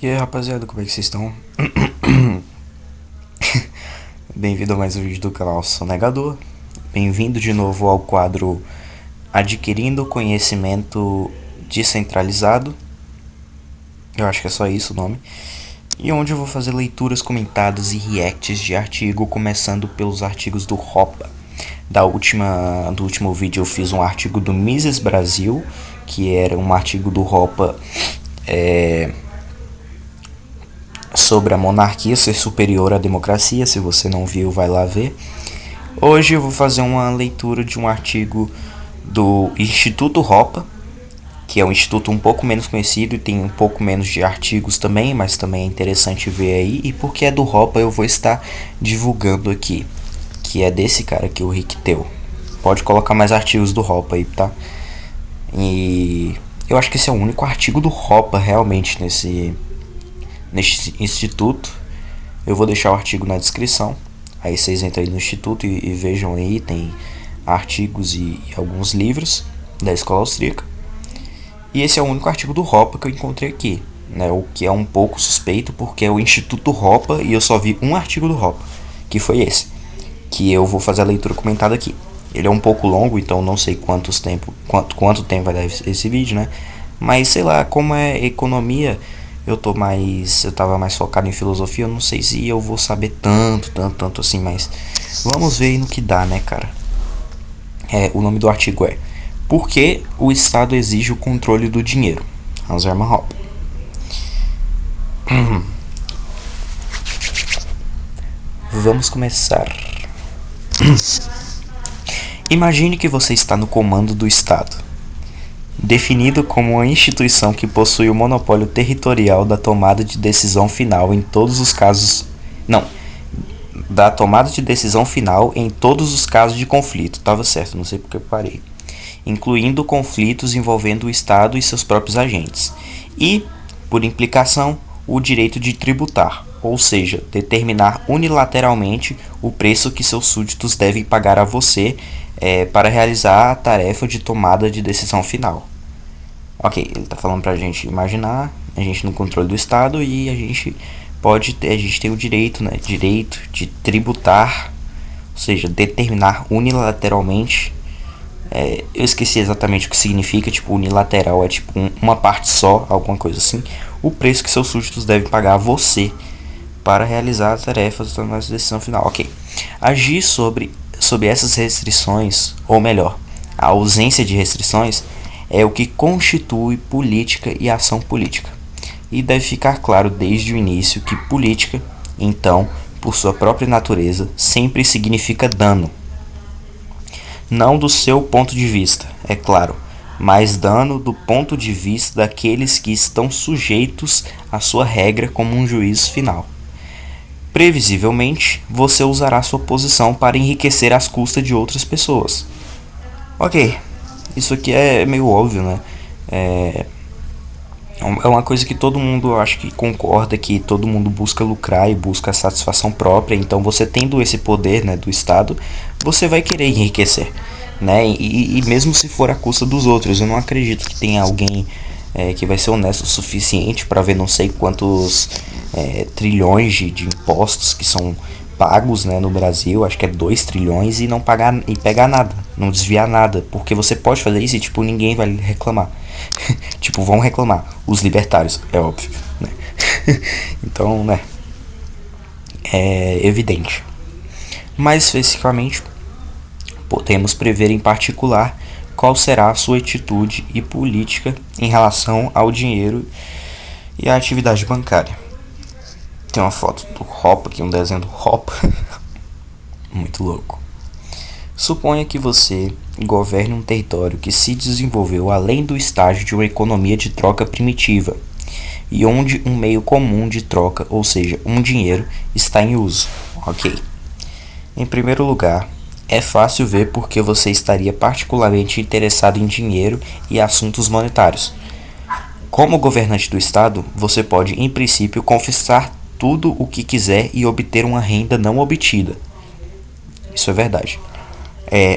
E aí, rapaziada, como é que vocês estão? Bem-vindo a mais um vídeo do canal Sonegador. Bem-vindo de novo ao quadro Adquirindo Conhecimento Descentralizado. Eu acho que é só isso o nome. E onde eu vou fazer leituras comentadas e reacts de artigo, começando pelos artigos do Hoppe. Do último vídeo eu fiz um artigo do Mises Brasil, que era um artigo do Hoppe sobre a monarquia ser superior à democracia. Se você não viu, vai lá ver. Hoje eu vou fazer uma leitura de um artigo do Instituto Hoppe, que é um instituto um pouco menos conhecido e tem um pouco menos de artigos também, mas também é interessante ver aí. E porque é do Hoppe eu vou estar divulgando aqui, que é desse cara aqui, o Rick Teu. Pode colocar mais artigos do Hoppe aí, tá? E eu acho que esse é o único artigo do Hoppe realmente nesse instituto. Eu vou deixar o artigo na descrição. Aí vocês entram aí no instituto e vejam aí, tem artigos e alguns livros da escola austríaca. E esse é o único artigo do Hoppe que eu encontrei aqui, né? O que é um pouco suspeito, porque é o Instituto Hoppe e eu só vi um artigo do Hoppe, que foi esse, que eu vou fazer a leitura comentada aqui. Ele é um pouco longo, então não sei quanto tempo vai dar esse vídeo, né? Mas sei lá, como é economia, eu tava mais focado em filosofia, eu não sei se eu vou saber tanto assim, mas vamos ver aí no que dá, né, cara? O nome do artigo é Por que o Estado exige o controle do dinheiro? Hans Hermann Hoppe. Vamos começar. Imagine que você está no comando do Estado, definido como uma instituição que possui o monopólio territorial da tomada de decisão final em todos os casos. Não, da tomada de decisão final em todos os casos de conflito. Tava certo, não sei porque eu parei. Incluindo conflitos envolvendo o Estado e seus próprios agentes. E, por implicação, o direito de tributar, ou seja, determinar unilateralmente o preço que seus súditos devem pagar a você para realizar a tarefa de tomada de decisão final. Ok, ele está falando para a gente imaginar a gente no controle do Estado e a gente tem o direito, né, direito de tributar, ou seja, determinar unilateralmente. Eu esqueci exatamente o que significa, tipo, unilateral é tipo uma parte só, alguma coisa assim. O preço que seus súditos devem pagar a você para realizar as tarefas da nossa decisão final. Ok. Agir sobre essas restrições, ou melhor, a ausência de restrições, é o que constitui política e ação política. E deve ficar claro desde o início que política, então, por sua própria natureza, sempre significa dano. Não do seu ponto de vista, é claro, mas dano do ponto de vista daqueles que estão sujeitos à sua regra como um juízo final. Previsivelmente, você usará sua posição para enriquecer às custas de outras pessoas. Ok, isso aqui é meio óbvio, né? É uma coisa que todo mundo, acho que concorda, que todo mundo busca lucrar e busca a satisfação própria. Então você tendo esse poder, né, do Estado, você vai querer enriquecer, né? E mesmo se for à custa dos outros, eu não acredito que tenha alguém que vai ser honesto o suficiente para ver não sei quantos trilhões de impostos que são pagos, né, no Brasil, acho que é 2 trilhões, e não pagar e pegar nada, não desviar nada, porque você pode fazer isso e tipo ninguém vai reclamar. Tipo, vão reclamar os libertários, é óbvio, né? Então, né, é evidente. Mais especificamente, podemos prever em particular qual será a sua atitude e política em relação ao dinheiro e à atividade bancária. Tem uma foto do Hoppe aqui, um desenho do Hoppe. Muito louco. Suponha que você governe um território que se desenvolveu além do estágio de uma economia de troca primitiva e onde um meio comum de troca, ou seja, um dinheiro, está em uso. Ok. Em primeiro lugar, é fácil ver por que você estaria particularmente interessado em dinheiro e assuntos monetários. Como governante do Estado, você pode, em princípio, confiscar tudo o que quiser e obter uma renda não obtida. Isso é verdade.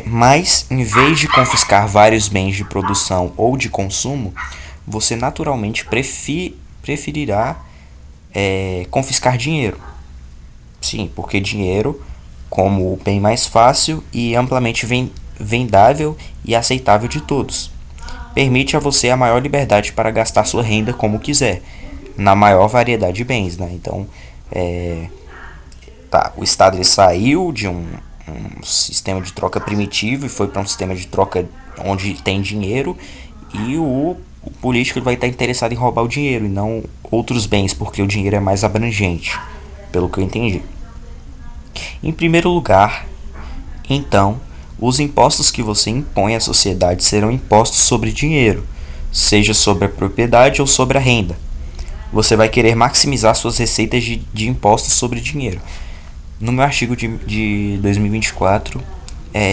Mas, em vez de confiscar vários bens de produção ou de consumo, você naturalmente preferirá confiscar dinheiro. Sim, porque dinheiro, como o bem mais fácil e amplamente vendável e aceitável de todos, permite a você a maior liberdade para gastar sua renda como quiser, na maior variedade de bens, né? Então, tá, o Estado ele saiu de um sistema de troca primitivo e foi para um sistema de troca onde tem dinheiro, e o político vai estar interessado em roubar o dinheiro e não outros bens, porque o dinheiro é mais abrangente, pelo que eu entendi. Em primeiro lugar, então, os impostos que você impõe à sociedade serão impostos sobre dinheiro, seja sobre a propriedade ou sobre a renda. Você vai querer maximizar suas receitas de impostos sobre dinheiro. No meu artigo de 2024,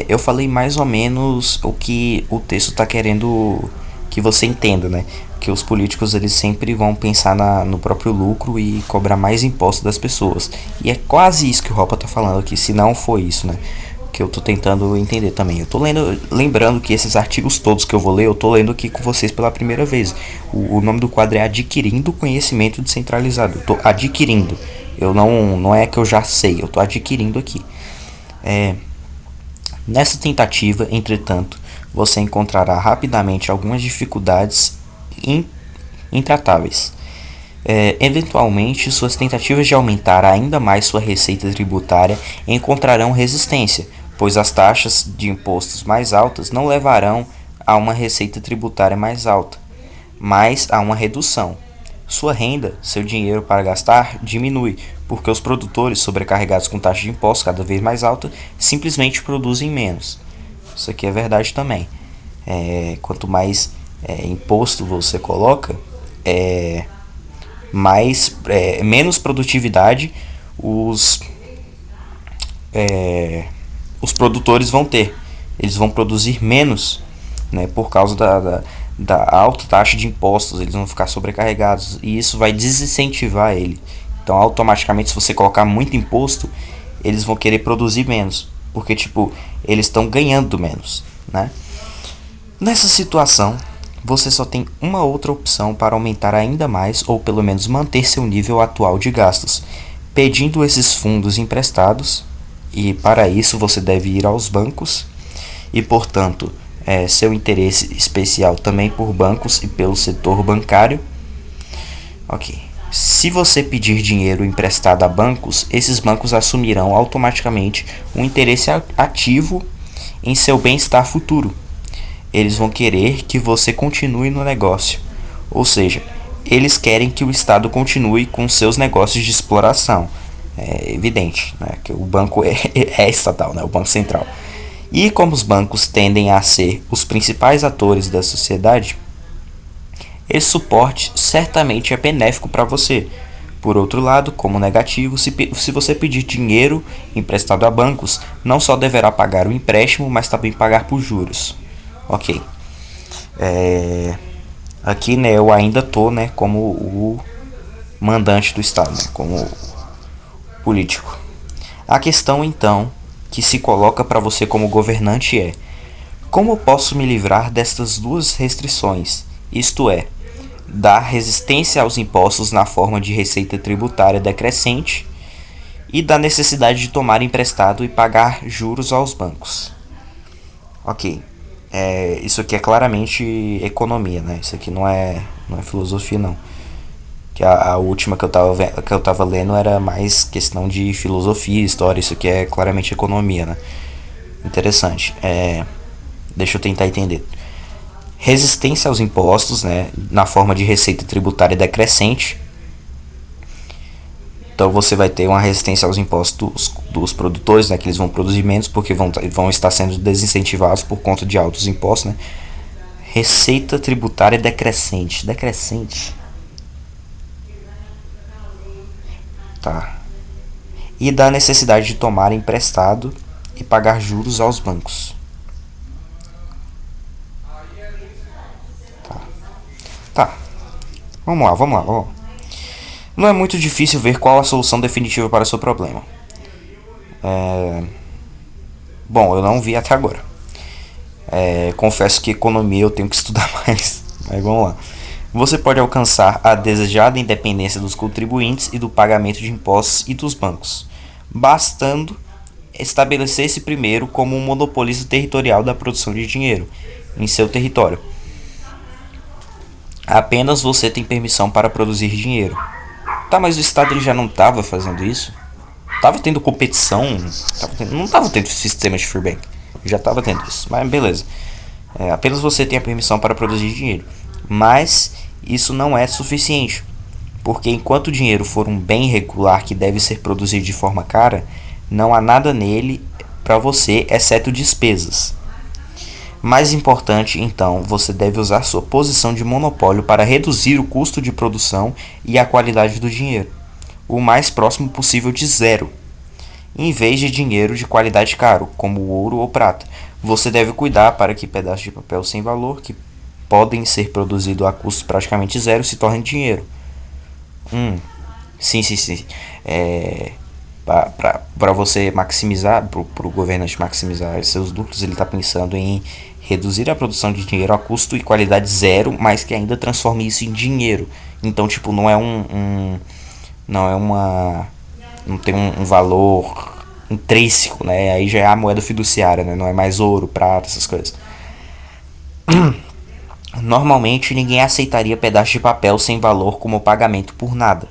eu falei mais ou menos o que o texto está querendo que você entenda, né? Que os políticos eles sempre vão pensar no próprio lucro e cobrar mais impostos das pessoas. E é quase isso que o Ropa está falando aqui, se não foi isso, né? Que eu tô tentando entender também. Eu tô lembrando que esses artigos todos que eu vou ler, eu tô lendo aqui com vocês pela primeira vez. O nome do quadro é Adquirindo Conhecimento Descentralizado. Eu tô adquirindo. Eu não é que eu já sei, eu tô adquirindo aqui. Nessa tentativa, entretanto, você encontrará rapidamente algumas dificuldades intratáveis. Eventualmente, suas tentativas de aumentar ainda mais sua receita tributária encontrarão resistência, pois as taxas de impostos mais altas não levarão a uma receita tributária mais alta, mas a uma redução. Sua renda, seu dinheiro para gastar, diminui, porque os produtores, sobrecarregados com taxa de impostos cada vez mais alta, simplesmente produzem menos. Isso aqui é verdade também. Quanto mais imposto você coloca, menos produtividade os produtores vão ter. Eles vão produzir menos, né, por causa da alta taxa de impostos. Eles vão ficar sobrecarregados e isso vai desincentivar ele. Então, automaticamente, se você colocar muito imposto, eles vão querer produzir menos, porque tipo, eles estão ganhando menos, né? Nessa situação, você só tem uma outra opção para aumentar ainda mais, ou pelo menos manter seu nível atual de gastos, pedindo esses fundos emprestados, e para isso você deve ir aos bancos, e portanto, seu interesse especial também por bancos e pelo setor bancário. Ok. Se você pedir dinheiro emprestado a bancos, esses bancos assumirão automaticamente um interesse ativo em seu bem-estar futuro. Eles vão querer que você continue no negócio, ou seja, eles querem que o Estado continue com seus negócios de exploração. É evidente, né, que o banco é estatal, né, o Banco Central. E como os bancos tendem a ser os principais atores da sociedade, esse suporte certamente é benéfico para você. Por outro lado, como negativo, se você pedir dinheiro emprestado a bancos, não só deverá pagar o empréstimo, mas também pagar por juros. Ok. Aqui, né, eu ainda tô, né, como o mandante do Estado, né, como político. A questão, então, que se coloca para você como governante é: como posso me livrar destas duas restrições? Isto é, da resistência aos impostos na forma de receita tributária decrescente e da necessidade de tomar emprestado e pagar juros aos bancos. Ok. Isso aqui é claramente economia, né? Isso aqui não é filosofia, não. Que a última que eu tava lendo era mais questão de filosofia, história. Isso aqui é claramente economia, né? Interessante. Deixa eu tentar entender. Resistência aos impostos, né, na forma de receita tributária decrescente. Então você vai ter uma resistência aos impostos dos produtores, né, que eles vão produzir menos porque vão estar sendo desincentivados por conta de altos impostos, né? Receita tributária decrescente. Decrescente. Tá. E da necessidade de tomar emprestado e pagar juros aos bancos. Tá. Vamos lá. Não é muito difícil ver qual a solução definitiva para o seu problema. Bom, eu não vi até agora. Confesso que economia eu tenho que estudar mais. Mas vamos lá. Você pode alcançar a desejada independência dos contribuintes e do pagamento de impostos e dos bancos, bastando estabelecer-se primeiro como um monopolista territorial da produção de dinheiro em seu território. Apenas você tem permissão para produzir dinheiro. Tá, mas o Estado ele já não estava fazendo isso? Tava tendo competição, não tava tendo sistema de free bank, já tava tendo isso, mas beleza. Apenas você tem a permissão para produzir dinheiro, mas isso não é suficiente, porque enquanto o dinheiro for um bem regular que deve ser produzido de forma cara, não há nada nele para você exceto despesas. Mais importante, então, você deve usar sua posição de monopólio para reduzir o custo de produção e a qualidade do dinheiro, o mais próximo possível de zero. Em vez de dinheiro de qualidade caro, como ouro ou prata, você deve cuidar para que pedaços de papel sem valor, que podem ser produzidos a custo praticamente zero, se tornem dinheiro. Sim. Para você maximizar, para o governante maximizar seus lucros, ele está pensando em reduzir a produção de dinheiro a custo e qualidade zero, mas que ainda transforme isso em dinheiro. Então, tipo, não tem um valor intrínseco, né? Aí já é a moeda fiduciária, né? Não é mais ouro, prata, essas coisas. Normalmente ninguém aceitaria pedaços de papel sem valor como pagamento por nada.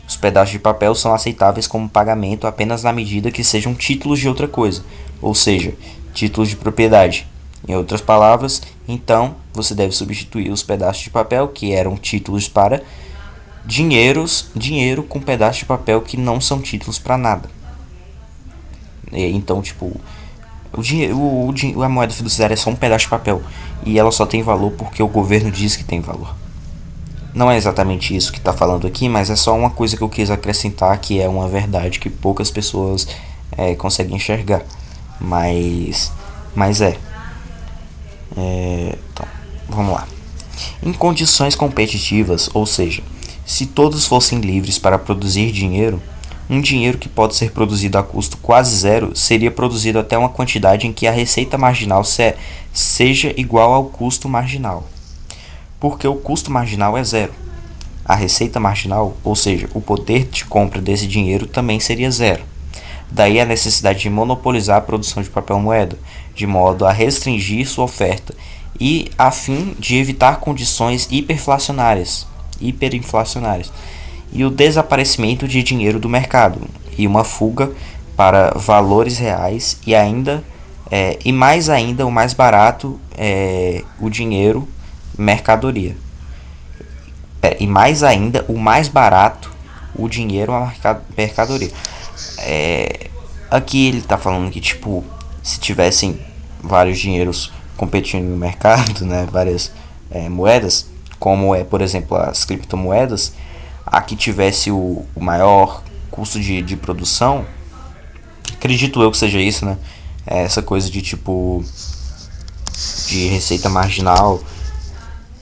Os pedaços de papel são aceitáveis como pagamento apenas na medida que sejam títulos de outra coisa, ou seja, títulos de propriedade. Em outras palavras, então, você deve substituir os pedaços de papel que eram títulos para dinheiro com pedaços de papel que não são títulos para nada. Então, tipo, a moeda fiduciária é só um pedaço de papel e ela só tem valor porque o governo diz que tem valor. Não é exatamente isso que está falando aqui, mas é só uma coisa que eu quis acrescentar, que é uma verdade que poucas pessoas conseguem enxergar. Mas então, vamos lá. Em condições competitivas, ou seja, se todos fossem livres para produzir dinheiro, um dinheiro que pode ser produzido a custo quase zero seria produzido até uma quantidade em que a receita marginal seja igual ao custo marginal. Porque o custo marginal é zero. A receita marginal, ou seja, o poder de compra desse dinheiro também seria zero. Daí a necessidade de monopolizar a produção de papel moeda, de modo a restringir sua oferta e a fim de evitar condições hiperinflacionárias e o desaparecimento de dinheiro do mercado e uma fuga para valores reais e mais ainda o mais barato o dinheiro mercadoria. E mais ainda, o mais barato, o dinheiro é a mercadoria. Aqui ele está falando que, tipo, se tivessem vários dinheiros competindo no mercado, né, várias moedas, como por exemplo, as criptomoedas, a que tivesse o maior custo de produção, acredito eu que seja isso, né, essa coisa de, tipo, de receita marginal,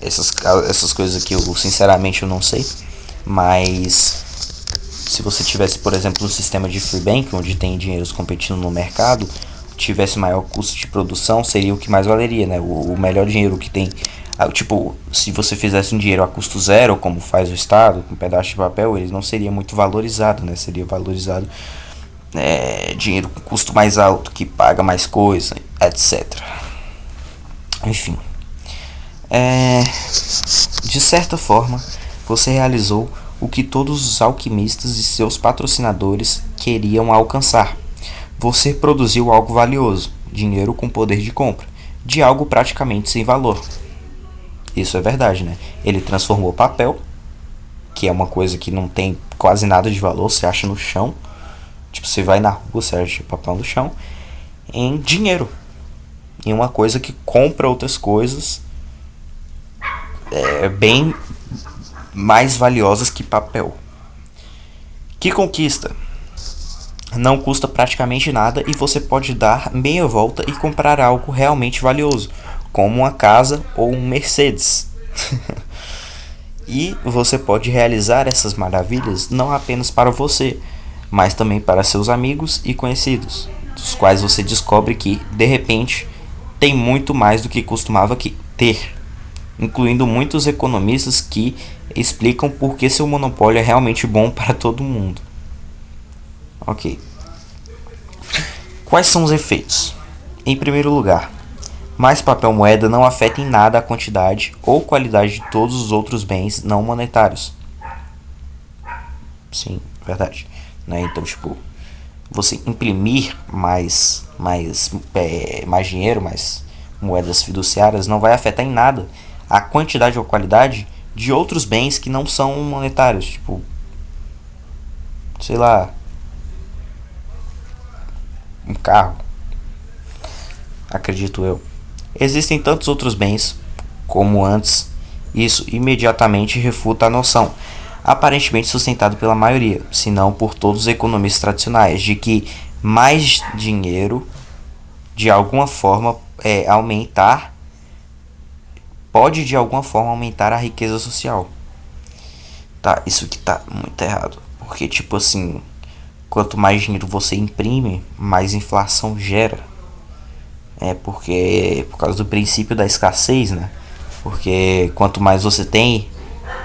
essas coisas que eu sinceramente eu não sei, mas se você tivesse, por exemplo, um sistema de free bank onde tem dinheiros competindo no mercado, tivesse maior custo de produção, seria o que mais valeria, né? O melhor dinheiro que tem, tipo, se você fizesse um dinheiro a custo zero, como faz o Estado, com um pedaço de papel, ele não seria muito valorizado, né? Seria valorizado dinheiro com custo mais alto, que paga mais coisa, etc. Enfim. De certa forma, você realizou o que todos os alquimistas e seus patrocinadores queriam alcançar. Você produziu algo valioso, dinheiro com poder de compra, de algo praticamente sem valor. Isso é verdade, né? Ele transformou papel, que é uma coisa que não tem quase nada de valor, você acha no chão. Tipo, você vai na rua, você acha papel no chão, em dinheiro. Em uma coisa que compra outras coisas bem mais valiosas que papel. Que conquista? Não custa praticamente nada e você pode dar meia volta e comprar algo realmente valioso, como uma casa ou um Mercedes. E você pode realizar essas maravilhas não apenas para você, mas também para seus amigos e conhecidos, dos quais você descobre que, de repente, tem muito mais do que costumava ter. incluindo muitos economistas que explicam por que seu monopólio é realmente bom para todo mundo. Ok. Quais são os efeitos? Em primeiro lugar, mais papel moeda não afeta em nada a quantidade ou qualidade de todos os outros bens não monetários. Sim, verdade. Né? Então, tipo, você imprimir mais dinheiro, mais moedas fiduciárias, não vai afetar em nada a quantidade ou qualidade de outros bens que não são monetários. Tipo, sei lá, um carro, acredito eu. Existem tantos outros bens como antes. Isso imediatamente refuta a noção, aparentemente sustentado pela maioria, se não por todos os economistas tradicionais, de que mais dinheiro de alguma forma pode de alguma forma aumentar a riqueza social. Tá, isso que tá muito errado, porque tipo assim, quanto mais dinheiro você imprime, mais inflação gera. É porque por causa do princípio da escassez, né? Porque quanto mais você tem,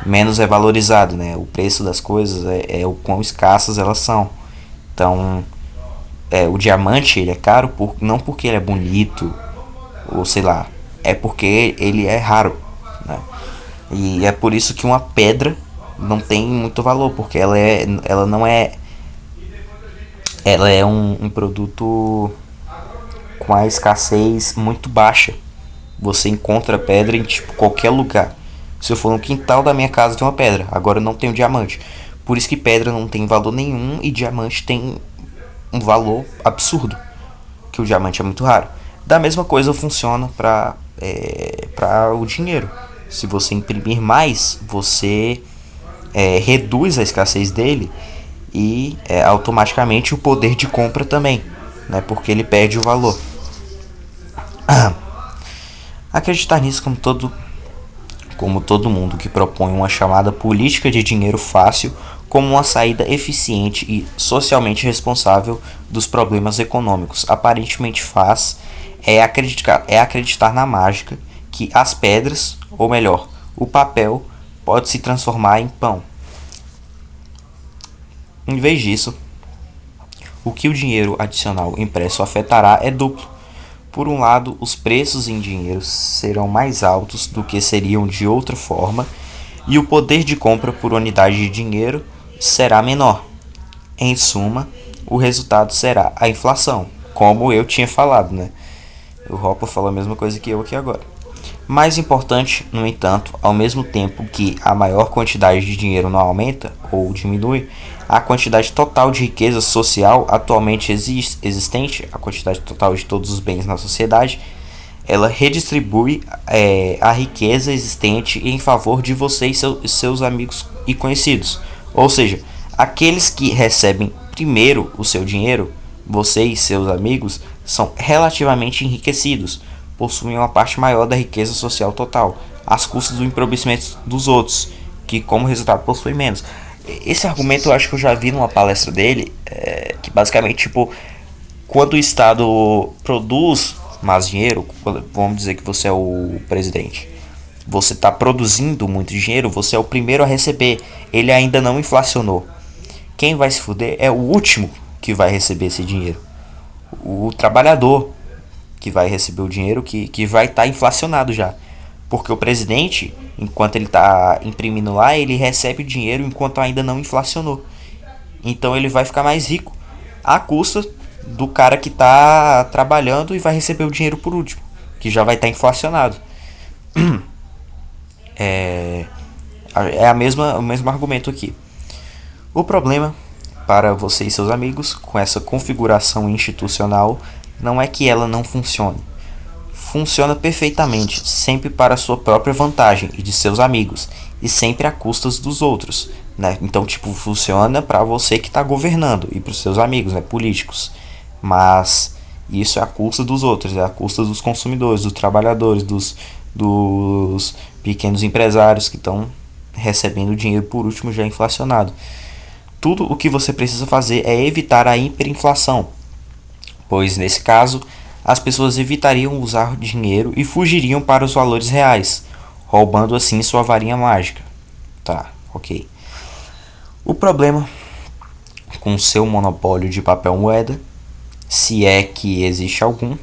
menos é valorizado, né? O preço das coisas é o quão escassas elas são. Então, o diamante ele é caro não porque ele é bonito ou sei lá, é porque ele é raro, né? E é por isso que uma pedra não tem muito valor, porque ela não é, ela é um produto com a escassez muito baixa. Você encontra pedra em tipo qualquer lugar. Se eu for no quintal da minha casa tem uma pedra, agora eu não tenho diamante. Por isso que pedra não tem valor nenhum e diamante tem um valor absurdo, que o diamante é muito raro. Da mesma coisa funciona para o dinheiro. Se você imprimir mais, você reduz a escassez dele e automaticamente o poder de compra também, né? Porque ele perde o valor. Acreditar nisso como todo mundo que propõe uma chamada política de dinheiro fácil como uma saída eficiente e socialmente responsável dos problemas econômicos aparentemente faz acreditar na mágica que as pedras, ou melhor, o papel, pode se transformar em pão. Em vez disso, o que o dinheiro adicional impresso afetará é duplo. Por um lado, os preços em dinheiro serão mais altos do que seriam de outra forma, e o poder de compra por unidade de dinheiro será menor. Em suma, o resultado será a inflação, como eu tinha falado, né? O Hopper falou a mesma coisa que eu aqui agora. Mais importante, no entanto, ao mesmo tempo que a maior quantidade de dinheiro não aumenta ou diminui, a quantidade total de riqueza social atualmente existente, a quantidade total de todos os bens na sociedade, ela redistribui a riqueza existente em favor de você e seus amigos e conhecidos. Ou seja, aqueles que recebem primeiro o seu dinheiro, você e seus amigos, são relativamente enriquecidos, possuem uma parte maior da riqueza social total, às custas do empobrecimento dos outros, que como resultado possuem menos. Esse argumento eu acho que eu já vi numa palestra dele, que basicamente, tipo, quando o Estado produz mais dinheiro, vamos dizer que você é o presidente, você está produzindo muito dinheiro, você é o primeiro a receber, ele ainda não inflacionou. Quem vai se fuder é o último que vai receber esse dinheiro. O trabalhador que vai receber o dinheiro que vai estar inflacionado já. Porque o presidente, enquanto ele está imprimindo lá, ele recebe o dinheiro enquanto ainda não inflacionou. Então ele vai ficar mais rico à custa do cara que está trabalhando e vai receber o dinheiro por último, que já vai estar inflacionado. O mesmo argumento aqui. O problema para você e seus amigos com essa configuração institucional não é que ela não funcione. Funciona perfeitamente, sempre para a sua própria vantagem e de seus amigos, e sempre a custas dos outros, né? Então, tipo, funciona para você que está governando e para os seus amigos, né, políticos. Mas isso é a custa dos outros, é a custa dos consumidores, dos trabalhadores, dos pequenos empresários que estão recebendo dinheiro por último já inflacionado. Tudo o que você precisa fazer é evitar a hiperinflação, pois nesse caso as pessoas evitariam usar dinheiro e fugiriam para os valores reais, roubando assim sua varinha mágica. Tá, ok. O problema com seu monopólio de papel moeda, se é que existe algum,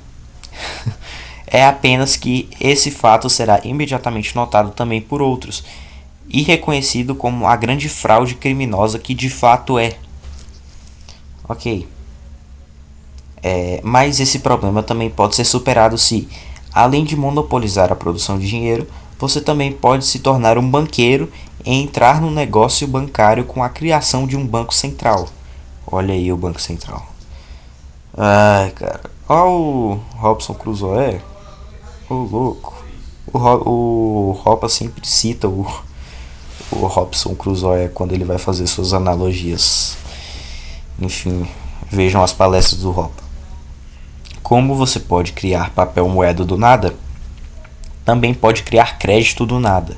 é apenas que esse fato será imediatamente notado também por outros e reconhecido como a grande fraude criminosa que de fato é. Ok. Mas esse problema também pode ser superado se, além de monopolizar a produção de dinheiro, você também pode se tornar um banqueiro e entrar no negócio bancário com a criação de um banco central. Olha aí o Banco Central. Ai, cara. Olha o Robson Crusoe. Ô, louco. O Ropa sempre cita o Robson Crusoe quando ele vai fazer suas analogias. Enfim, vejam as palestras do Ropa. Como você pode criar papel moeda do nada, também pode criar crédito do nada.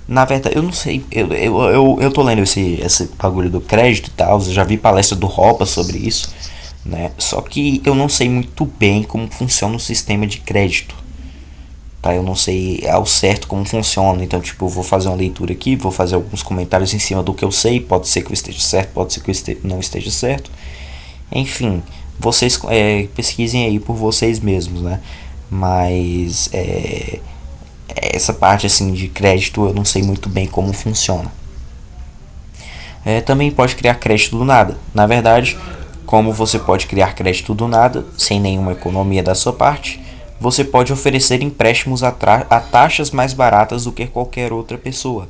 Na verdade, eu não sei, eu tô lendo esse bagulho do crédito e tal, eu já vi palestra do Ropa sobre isso, né? Só que eu não sei muito bem como funciona o sistema de crédito, tá? Eu não sei ao certo como funciona, então, tipo, eu vou fazer uma leitura aqui, vou fazer alguns comentários em cima do que eu sei, pode ser que eu esteja certo, pode ser que eu não esteja certo. Enfim, vocês pesquisem aí por vocês mesmos, né? Mas essa parte assim de crédito eu não sei muito bem como funciona. Também pode criar crédito do nada. Na verdade, como você pode criar crédito do nada, sem nenhuma economia da sua parte, você pode oferecer empréstimos a taxas mais baratas do que qualquer outra pessoa,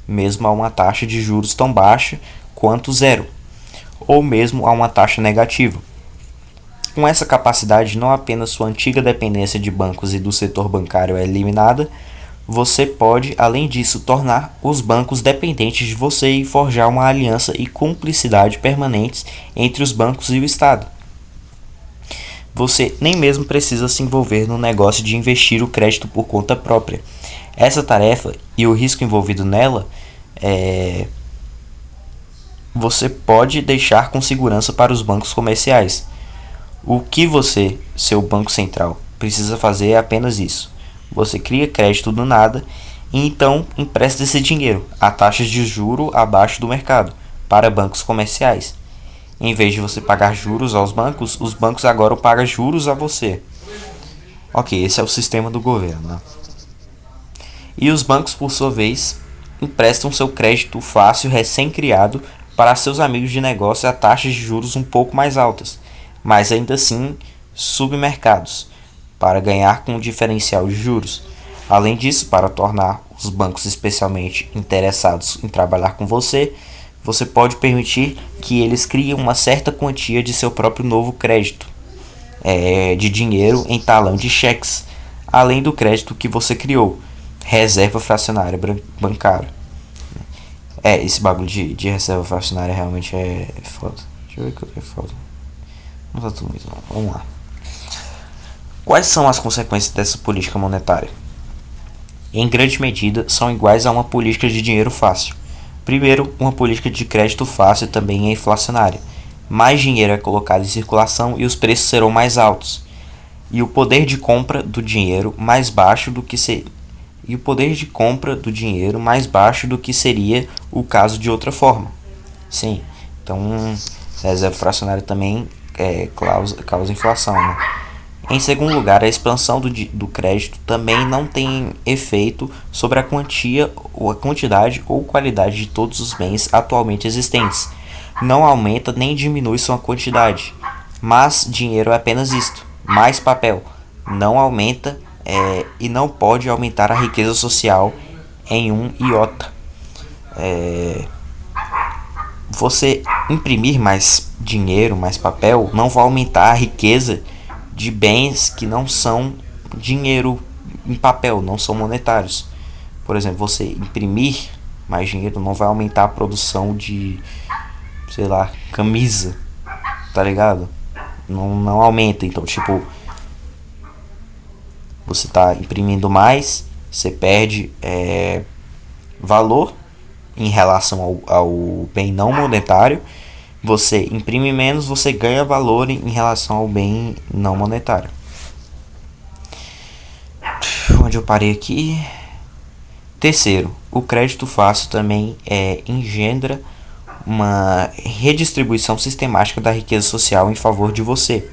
mesmo a uma taxa de juros tão baixa quanto zero, ou mesmo a uma taxa negativa. Com essa capacidade, não apenas sua antiga dependência de bancos e do setor bancário é eliminada, você pode, além disso, tornar os bancos dependentes de você e forjar uma aliança e cumplicidade permanentes entre os bancos e o Estado. Você nem mesmo precisa se envolver no negócio de investir o crédito por conta própria. Essa tarefa e o risco envolvido nela você pode deixar com segurança para os bancos comerciais. O que você, seu banco central, precisa fazer é apenas isso. Você cria crédito do nada e então empresta esse dinheiro a taxas de juro abaixo do mercado para bancos comerciais. Em vez de você pagar juros aos bancos, os bancos agora pagam juros a você. Ok, esse é o sistema do governo, né? E os bancos, por sua vez, emprestam seu crédito fácil recém-criado para seus amigos de negócio a taxas de juros um pouco mais altas, mas ainda assim submercados, para ganhar com o diferencial de juros. Além disso, para tornar os bancos especialmente interessados em trabalhar com você, você pode permitir que eles criem uma certa quantia de seu próprio novo crédito, de dinheiro em talão de cheques, além do crédito que você criou, reserva fracionária bancária. Esse bagulho de reserva fracionária realmente é foda. Deixa eu ver o que eu tenho foda. Não tá tudo muito, não. Vamos lá. Quais são as consequências dessa política monetária? Em grande medida, são iguais a uma política de dinheiro fácil. Primeiro, uma política de crédito fácil também é inflacionária. Mais dinheiro é colocado em circulação e os preços serão mais altos. E o poder de compra do dinheiro mais baixo do que seria o caso de outra forma. Sim, então a reserva fracionária também causa inflação, né? Em segundo lugar, a expansão do crédito também não tem efeito sobre a quantidade ou qualidade de todos os bens atualmente existentes. Não aumenta nem diminui sua quantidade, mas dinheiro é apenas isto, mais papel. Não aumenta e não pode aumentar a riqueza social em um iota. Você imprimir mais dinheiro, mais papel, não vai aumentar a riqueza de bens que não são dinheiro em papel, não são monetários. Por exemplo, você imprimir mais dinheiro não vai aumentar a produção de, sei lá, camisa, tá ligado? Não aumenta, então tipo, você tá imprimindo mais, você perde valor em relação ao bem não monetário. Você imprime menos, você ganha valor em relação ao bem não monetário. Onde eu parei aqui? Terceiro, o crédito fácil também engendra uma redistribuição sistemática da riqueza social em favor de você.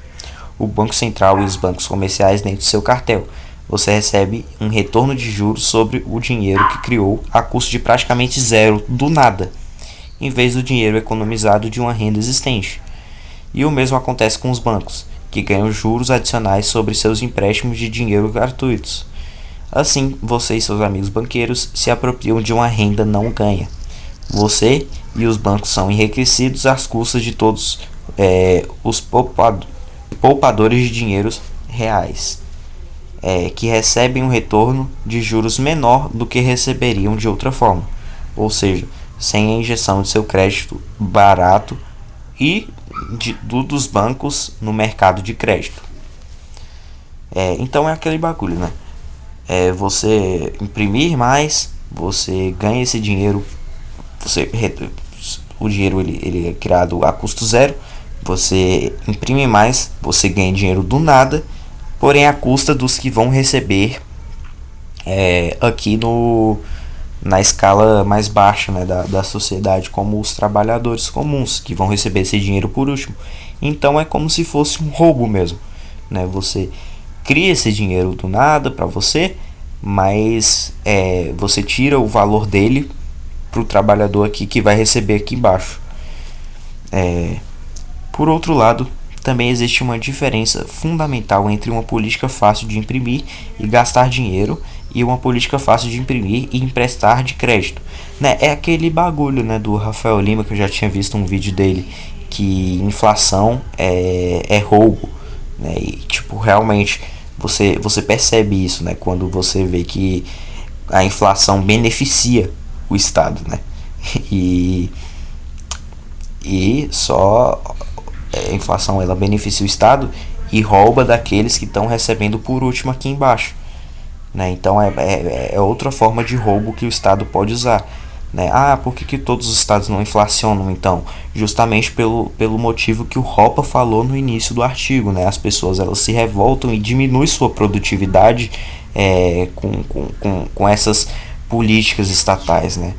O Banco Central e os bancos comerciais dentro do seu cartel. Você recebe um retorno de juros sobre o dinheiro que criou a custo de praticamente zero, do nada, em vez do dinheiro economizado de uma renda existente. E o mesmo acontece com os bancos, que ganham juros adicionais sobre seus empréstimos de dinheiro gratuitos. Assim, você e seus amigos banqueiros se apropriam de uma renda não ganha. Você e os bancos são enriquecidos às custas de todos os poupadores de dinheiros reais, que recebem um retorno de juros menor do que receberiam de outra forma, ou seja, sem a injeção de seu crédito barato e dos bancos no mercado de crédito. Então é aquele bagulho, né? Você imprimir mais, você ganha esse dinheiro, o dinheiro ele é criado a custo zero, você imprime mais, você ganha dinheiro do nada, porém à custa dos que vão receber aqui na escala mais baixa, né, da sociedade, como os trabalhadores comuns, que vão receber esse dinheiro por último. Então é como se fosse um roubo mesmo, né? Você cria esse dinheiro do nada para você, mas você tira o valor dele para o trabalhador aqui que vai receber aqui embaixo. Por outro lado, também existe uma diferença fundamental entre uma política fácil de imprimir e gastar dinheiro e uma política fácil de imprimir e emprestar de crédito, né? É aquele bagulho, né, do Rafael Lima, que eu já tinha visto um vídeo dele, que inflação é roubo, né? E tipo, realmente você percebe isso, né, quando você vê que a inflação beneficia o Estado, né? E só a inflação ela beneficia o Estado e rouba daqueles que estão recebendo por último aqui embaixo, né? Então é outra forma de roubo que o Estado pode usar, né? Por que todos os estados não inflacionam então? Justamente pelo motivo que o Ropa falou no início do artigo, né? As pessoas elas se revoltam e diminuem sua produtividade com essas políticas estatais, né?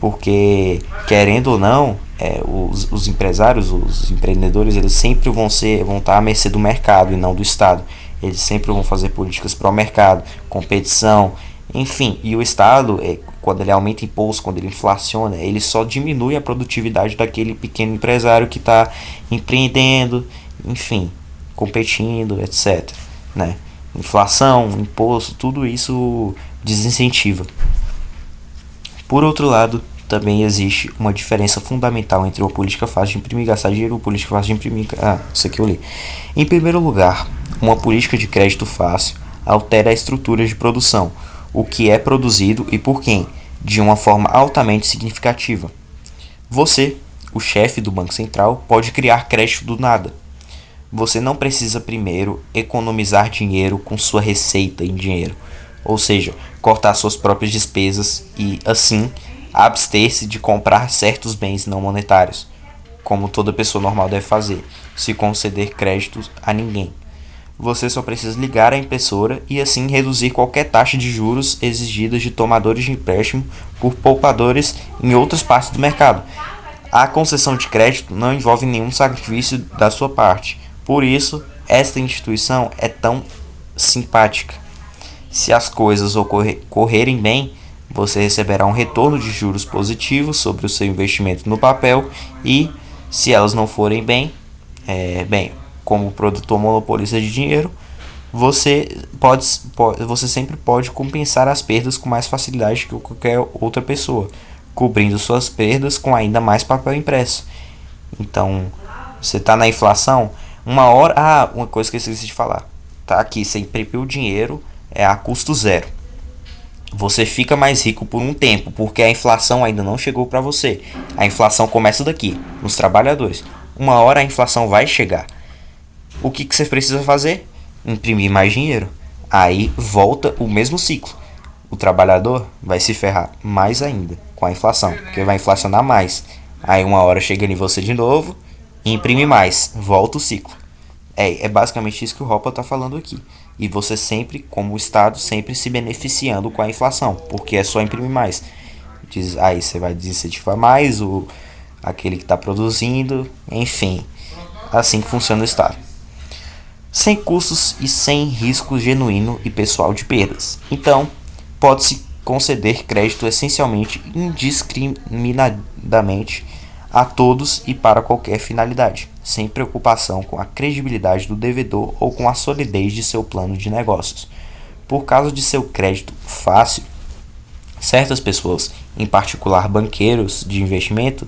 Porque, querendo ou não, os empresários, os empreendedores, eles sempre vão estar à mercê do mercado e não do Estado. Eles sempre vão fazer políticas para o mercado, competição, enfim. E o Estado, quando ele aumenta imposto, quando ele inflaciona, ele só diminui a produtividade daquele pequeno empresário que está empreendendo, enfim, competindo, etc., né? Inflação, imposto, tudo isso desincentiva. Por outro lado, também existe uma diferença fundamental entre uma política fácil de imprimir e gastar dinheiro e uma política fácil de imprimir. Isso aqui eu li. Em primeiro lugar, uma política de crédito fácil altera a estrutura de produção, o que é produzido e por quem, de uma forma altamente significativa. Você, o chefe do Banco Central, pode criar crédito do nada. Você não precisa primeiro economizar dinheiro com sua receita em dinheiro, ou seja, cortar suas próprias despesas e, assim, abster-se de comprar certos bens não monetários, como toda pessoa normal deve fazer, se conceder créditos a ninguém. Você só precisa ligar a impressora e assim reduzir qualquer taxa de juros exigidas de tomadores de empréstimo por poupadores em outras partes do mercado. A concessão de crédito não envolve nenhum sacrifício da sua parte. Por isso, esta instituição é tão simpática. Se as coisas correrem bem, você receberá um retorno de juros positivos sobre o seu investimento no papel e, se elas não forem bem, como produtor monopolista de dinheiro, você sempre pode compensar as perdas com mais facilidade que qualquer outra pessoa, cobrindo suas perdas com ainda mais papel impresso. Então, você está na inflação, uma coisa que eu esqueci de falar, tá aqui, você imprimiu o dinheiro a custo zero. Você fica mais rico por um tempo, porque a inflação ainda não chegou para você. A inflação começa daqui, nos trabalhadores. Uma hora a inflação vai chegar. O que você precisa fazer? Imprimir mais dinheiro. Aí volta o mesmo ciclo. O trabalhador vai se ferrar mais ainda com a inflação, porque vai inflacionar mais. Aí uma hora chega em você de novo e imprime mais. Volta o ciclo. É basicamente isso que o Ropa está falando aqui. E você sempre, como o Estado, sempre se beneficiando com a inflação, porque é só imprimir mais. Aí você vai desincentivar mais aquele que está produzindo, enfim, assim que funciona o Estado. Sem custos e sem risco genuíno e pessoal de perdas. Então, pode-se conceder crédito essencialmente indiscriminadamente a todos e para qualquer finalidade, sem preocupação com a credibilidade do devedor ou com a solidez de seu plano de negócios. Por causa de seu crédito fácil, certas pessoas, em particular banqueiros de investimento,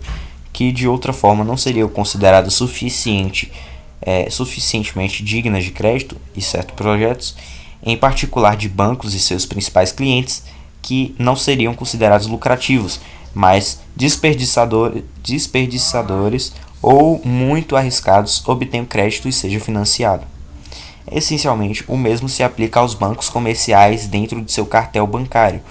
que de outra forma não seriam consideradas suficientemente dignas de crédito e certos projetos, em particular de bancos e seus principais clientes, que não seriam considerados lucrativos, mas desperdiçadores ou muito arriscados, obtenham crédito e seja financiado. Essencialmente, o mesmo se aplica aos bancos comerciais dentro de seu cartel bancário.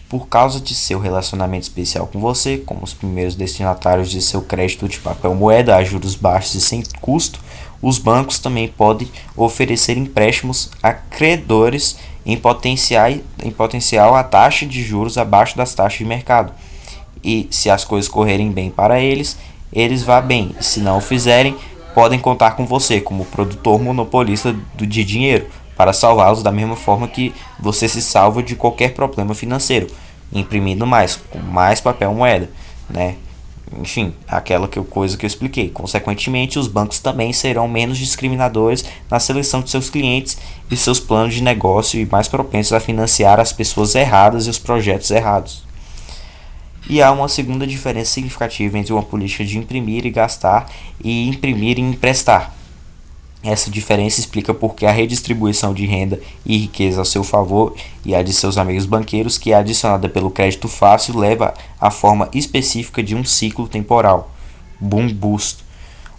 Por causa de seu relacionamento especial com você, como os primeiros destinatários de seu crédito de papel moeda a juros baixos e sem custo, os bancos também podem oferecer empréstimos a credores em potencial a taxa de juros abaixo das taxas de mercado. E se as coisas correrem bem para eles, eles vão bem. E se não o fizerem, podem contar com você como produtor monopolista de dinheiro para salvá-los da mesma forma que você se salva de qualquer problema financeiro, imprimindo mais, com mais papel moeda, né? Enfim, coisa que eu expliquei. Consequentemente, os bancos também serão menos discriminadores na seleção de seus clientes e seus planos de negócio e mais propensos a financiar as pessoas erradas e os projetos errados. E há uma segunda diferença significativa entre uma política de imprimir e gastar e imprimir e emprestar. Essa diferença explica por que a redistribuição de renda e riqueza a seu favor e a de seus amigos banqueiros, que é adicionada pelo crédito fácil, leva à forma específica de um ciclo temporal, boom bust,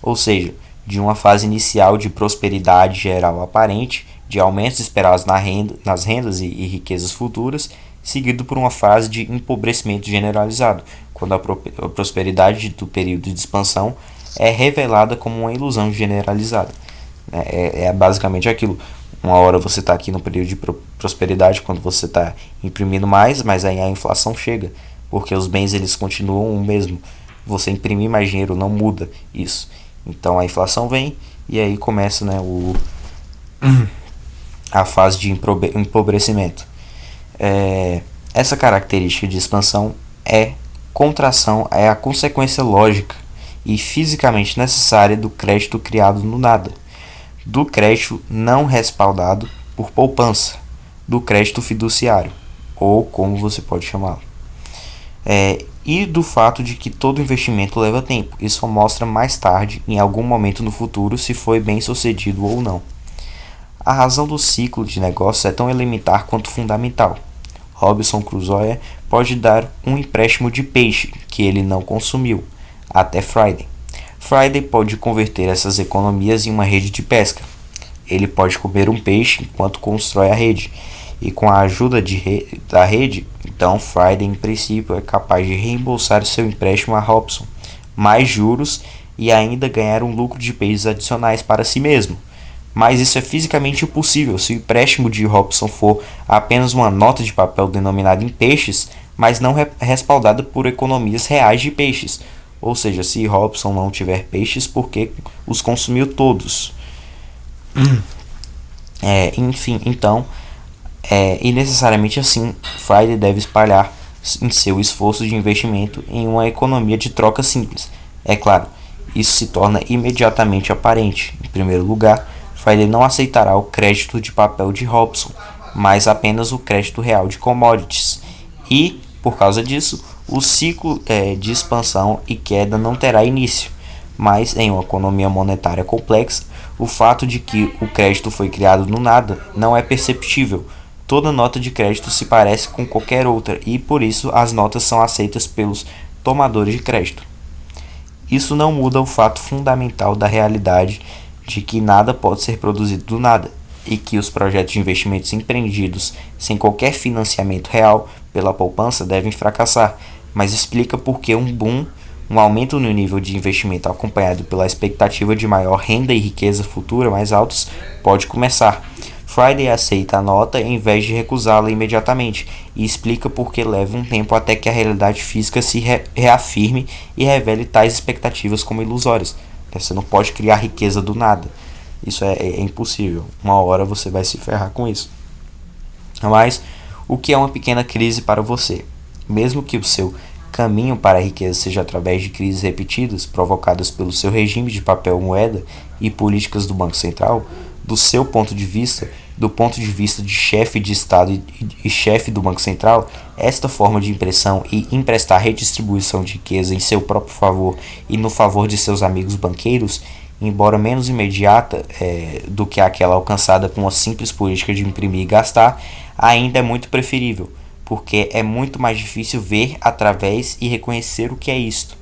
ou seja, de uma fase inicial de prosperidade geral aparente, de aumentos esperados nas rendas e riquezas futuras, seguido por uma fase de empobrecimento generalizado, quando a prosperidade do período de expansão é revelada como uma ilusão generalizada. É basicamente aquilo. Uma hora você está aqui no período de prosperidade, quando você está imprimindo mais, mas aí a inflação chega, porque os bens eles continuam o mesmo. Você imprimir mais dinheiro não muda isso. Então a inflação vem e aí começa, né, a fase de empobrecimento. Essa característica de expansão contração é a consequência lógica e fisicamente necessária do crédito criado no nada, do crédito não respaldado por poupança, do crédito fiduciário, ou como você pode chamá-lo. E do fato de que todo investimento leva tempo, e só mostra mais tarde, em algum momento no futuro, se foi bem sucedido ou não. A razão do ciclo de negócios é tão elementar quanto fundamental. Robinson Crusoe pode dar um empréstimo de peixe que ele não consumiu, até Friday. Friday pode converter essas economias em uma rede de pesca. Ele pode comer um peixe enquanto constrói a rede, e com a ajuda da rede, então Friday em princípio é capaz de reembolsar seu empréstimo a Robson, mais juros e ainda ganhar um lucro de peixes adicionais para si mesmo. Mas isso é fisicamente impossível se o empréstimo de Robson for apenas uma nota de papel denominada em peixes, mas não respaldada por economias reais de peixes. Ou seja, se Robson não tiver peixes, porque os consumiu todos. Enfim, então, e necessariamente assim, Friday deve espalhar em seu esforço de investimento em uma economia de troca simples. É claro, isso se torna imediatamente aparente. Em primeiro lugar, Friday não aceitará o crédito de papel de Robson, mas apenas o crédito real de commodities. E, por causa disso, o ciclo de expansão e queda não terá início. Mas, em uma economia monetária complexa, o fato de que o crédito foi criado no nada não é perceptível. Toda nota de crédito se parece com qualquer outra e, por isso, as notas são aceitas pelos tomadores de crédito. Isso não muda o fato fundamental da realidade de que nada pode ser produzido do nada e que os projetos de investimentos empreendidos sem qualquer financiamento real pela poupança devem fracassar, mas explica por que um aumento no nível de investimento acompanhado pela expectativa de maior renda e riqueza futura mais altos pode começar. Friday aceita a nota em vez de recusá-la imediatamente e explica por que leva um tempo até que a realidade física se reafirme e revele tais expectativas como ilusórias. Você não pode criar riqueza do nada. Isso é impossível. Uma hora você vai se ferrar com isso. Mas o que é uma pequena crise para você? Mesmo que o seu caminho para a riqueza seja através de crises repetidas provocadas pelo seu regime de papel moeda e políticas do Banco Central, do seu ponto de vista, do ponto de vista de chefe de Estado e chefe do Banco Central, esta forma de impressão e emprestar redistribuição de riqueza em seu próprio favor e no favor de seus amigos banqueiros, embora menos imediata do que aquela alcançada com a simples política de imprimir e gastar, ainda é muito preferível, porque é muito mais difícil ver através e reconhecer o que é isto,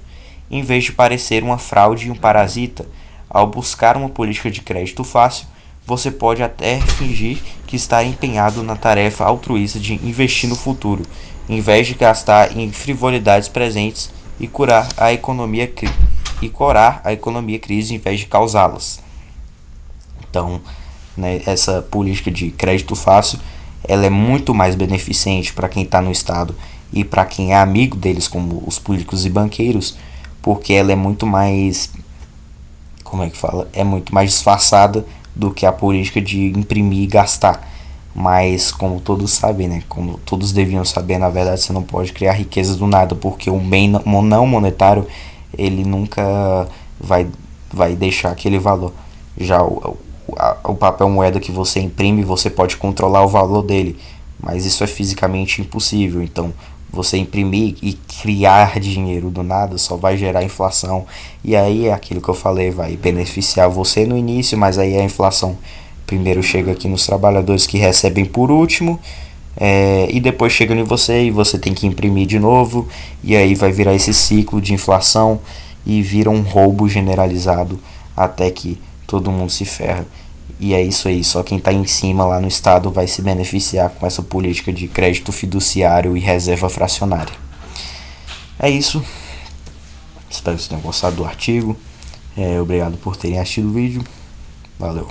em vez de parecer uma fraude e um parasita. Ao buscar uma política de crédito fácil, você pode até fingir que está empenhado na tarefa altruísta de investir no futuro, em vez de gastar em frivolidades presentes e curar a economia crise em vez de causá-las. Então, né, essa política de crédito fácil, ela é muito mais beneficente para quem está no Estado e para quem é amigo deles, como os políticos e banqueiros, porque ela é muito mais, é muito mais disfarçada do que a política de imprimir e gastar. Mas como todos sabem, né, como todos deviam saber, na verdade você não pode criar riqueza do nada, porque o bem não monetário ele nunca vai deixar aquele valor. Já o papel moeda que você imprime, você pode controlar o valor dele, mas isso é fisicamente impossível. Então você imprimir e criar dinheiro do nada só vai gerar inflação, e aí é aquilo que eu falei, vai beneficiar você no início, mas aí a inflação primeiro chega aqui nos trabalhadores que recebem por último, e depois chega em você e você tem que imprimir de novo, e aí vai virar esse ciclo de inflação e vira um roubo generalizado até que todo mundo se ferra. E é isso aí, só quem está em cima lá no estado vai se beneficiar com essa política de crédito fiduciário e reserva fracionária. É isso, espero que vocês tenham gostado do artigo, obrigado por terem assistido o vídeo, valeu.